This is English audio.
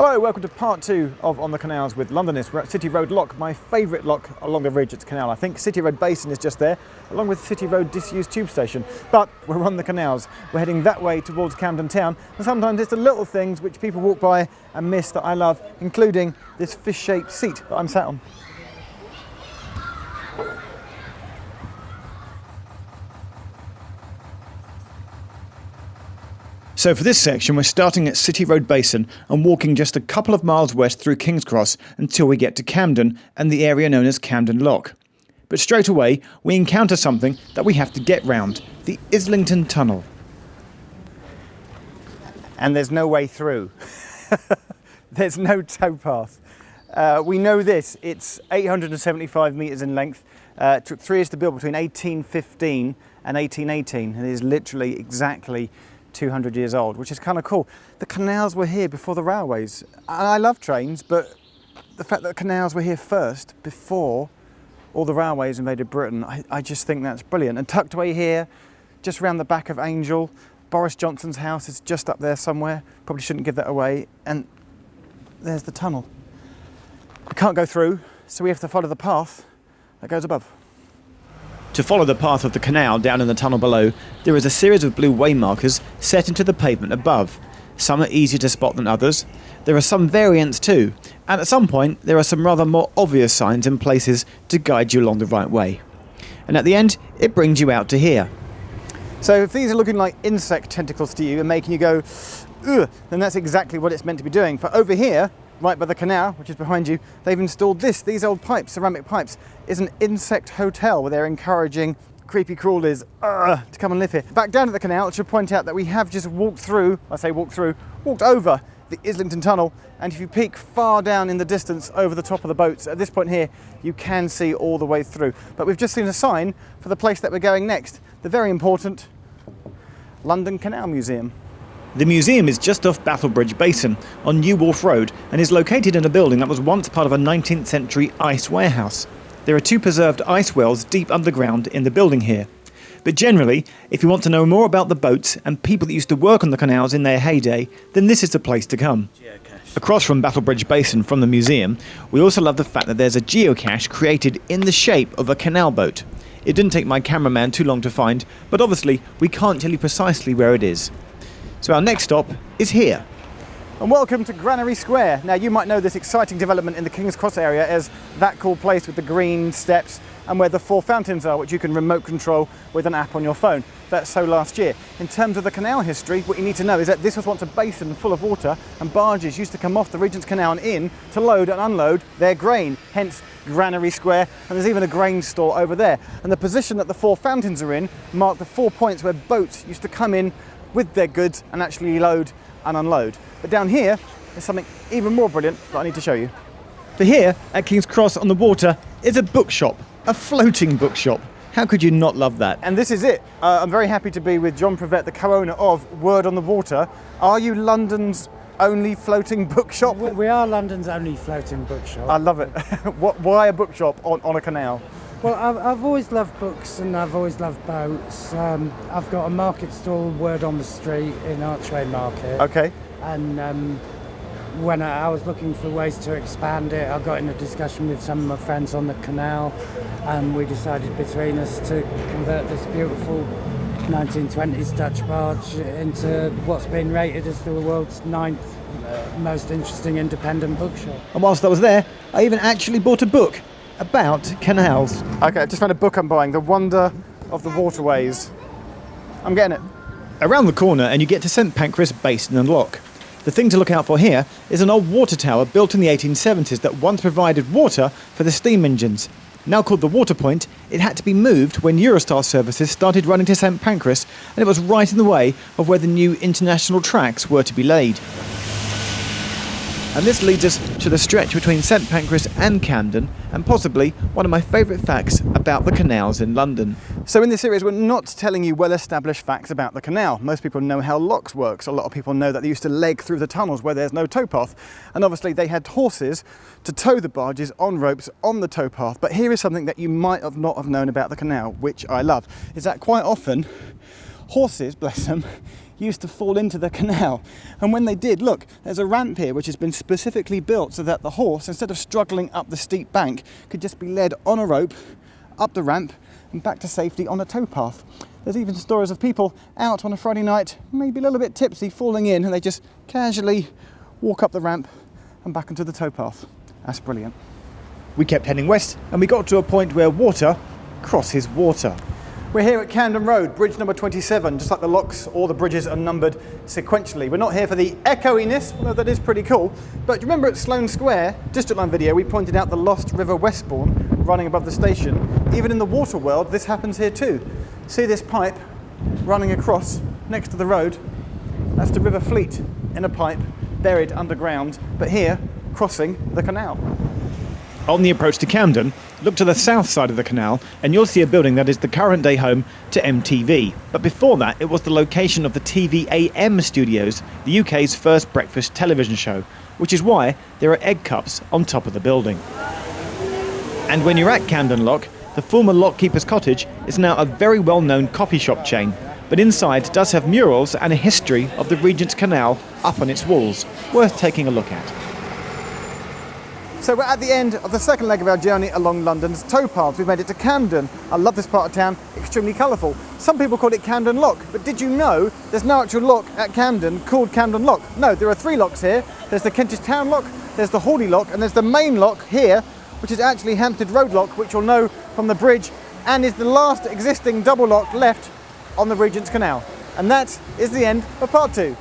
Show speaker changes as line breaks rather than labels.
Hello, welcome to part 2 of On the Canals with Londonists. We're at City Road Lock, my favourite lock along the ridge at the canal. I think City Road Basin is just there, along with City Road Disused Tube Station. But we're on the canals. We're heading that way towards Camden Town, and sometimes it's the little things which people walk by and miss that I love, including this fish-shaped seat that I'm sat on. So for this section, we're starting at City Road Basin and walking just a couple of miles west through King's Cross until we get to Camden and the area known as Camden Lock. But straight away, we encounter something that we have to get round, the Islington Tunnel. And there's no way through. There's no towpath. We know this, it's 875 metres in length. It took 3 years to build between 1815 and 1818, and it is literally exactly 200 years old, which is kind of cool. The canals were here before the railways. And I love trains, but the fact that the canals were here first, before all the railways invaded Britain, I just think that's brilliant. And tucked away here, just around the back of Angel, Boris Johnson's house is just up there somewhere. Probably shouldn't give that away. And there's the tunnel. We can't go through, so we have to follow the path that goes above. To follow the path of the canal down in the tunnel below, there is a series of blue waymarkers set into the pavement above. Some are easier to spot than others. There are some variants too, and at some point there are some rather more obvious signs in places to guide you along the right way. And at the end, it brings you out to here. So if these are looking like insect tentacles to you and making you go, ugh, then that's exactly what it's meant to be doing. For over here, right by the canal, which is behind you, they've installed these old pipes, ceramic pipes, is an insect hotel where they're encouraging creepy crawlers to come and live here. Back down at the canal, I should point out that we have just walked over the Islington Tunnel, and if you peek far down in the distance over the top of the boats, at this point here, you can see all the way through. But we've just seen a sign for the place that we're going next, the very important London Canal Museum. The museum is just off Battlebridge Basin on New Wharf Road and is located in a building that was once part of a 19th century ice warehouse. There are 2 preserved ice wells deep underground in the building here. But generally, if you want to know more about the boats and people that used to work on the canals in their heyday, then this is the place to come. Geocache. Across from Battlebridge Basin from the museum, we also love the fact that there's a geocache created in the shape of a canal boat. It didn't take my cameraman too long to find, but obviously we can't tell you precisely where it is. So our next stop is here. And welcome to Granary Square. Now you might know this exciting development in the King's Cross area as that cool place with the green steps and where the 4 fountains are, which you can remote control with an app on your phone. That's so last year. In terms of the canal history, what you need to know is that this was once a basin full of water and barges used to come off the Regent's Canal and in to load and unload their grain, hence Granary Square, and there's even a grain store over there. And the position that the 4 fountains are in mark the 4 points where boats used to come in with their goods and actually load and unload. But down here, there's something even more brilliant that I need to show you. For here, at King's Cross on the water, is a bookshop, a floating bookshop. How could you not love that? And this is it. I'm very happy to be with John Privett, the co-owner of Word on the Water. Are you London's only floating bookshop?
We are London's only floating bookshop.
I love it. Why a bookshop on a canal?
Well, I've always loved books and I've always loved boats. I've got a market stall, Word on the Street, in Archway Market.
Okay.
And when I was looking for ways to expand it, I got in a discussion with some of my friends on the canal, and we decided between us to convert this beautiful 1920s Dutch barge into what's been rated as the world's 9th most interesting independent bookshop.
And whilst I was there, I even actually bought a book about canals. Okay, I just found a book I'm buying, The Wonder of the Waterways. I'm getting it. Around the corner and you get to St Pancras Basin and Lock. The thing to look out for here is an old water tower built in the 1870s that once provided water for the steam engines. Now called the Water Point, it had to be moved when Eurostar services started running to St Pancras, and it was right in the way of where the new international tracks were to be laid. And this leads us to the stretch between St Pancras and Camden, and possibly one of my favourite facts about the canals in London. So in this series we're not telling you well-established facts about the canal. Most people know how locks works. A lot of people know that they used to leg through the tunnels where there's no towpath. And obviously they had horses to tow the barges on ropes on the towpath. But here is something that you might not have known about the canal, which I love, is that quite often horses, bless them, used to fall into the canal. And when they did, look, there's a ramp here which has been specifically built so that the horse, instead of struggling up the steep bank, could just be led on a rope up the ramp and back to safety on a towpath. There's even stories of people out on a Friday night, maybe a little bit tipsy, falling in, and they just casually walk up the ramp and back into the towpath. That's brilliant. We kept heading west and we got to a point where water crosses water. We're here at Camden Road, bridge number 27. Just like the locks, all the bridges are numbered sequentially. We're not here for the echoiness, although that is pretty cool. But remember at Sloane Square, District Line video, we pointed out the Lost River Westbourne running above the station. Even in the water world, this happens here too. See this pipe running across next to the road? That's the River Fleet in a pipe buried underground, but here, crossing the canal.
On the approach to Camden, look to the south side of the canal and you'll see a building that is the current day home to MTV. But before that, it was the location of the TV-AM studios, the UK's first breakfast television show, which is why there are egg cups on top of the building. And when you're at Camden Lock, the former lockkeeper's cottage is now a very well-known coffee shop chain, but inside does have murals and a history of the Regent's Canal up on its walls, worth taking a look at.
So we're at the end of the second leg of our journey along London's towpaths. We've made it to Camden. I love this part of town, extremely colourful. Some people call it Camden Lock, but did you know there's no actual lock at Camden called Camden Lock? No, there are 3 locks here. There's the Kentish Town Lock, there's the Hawley Lock, and there's the main lock here, which is actually Hampstead Road Lock, which you'll know from the bridge, and is the last existing double lock left on the Regent's Canal. And that is the end of part 2.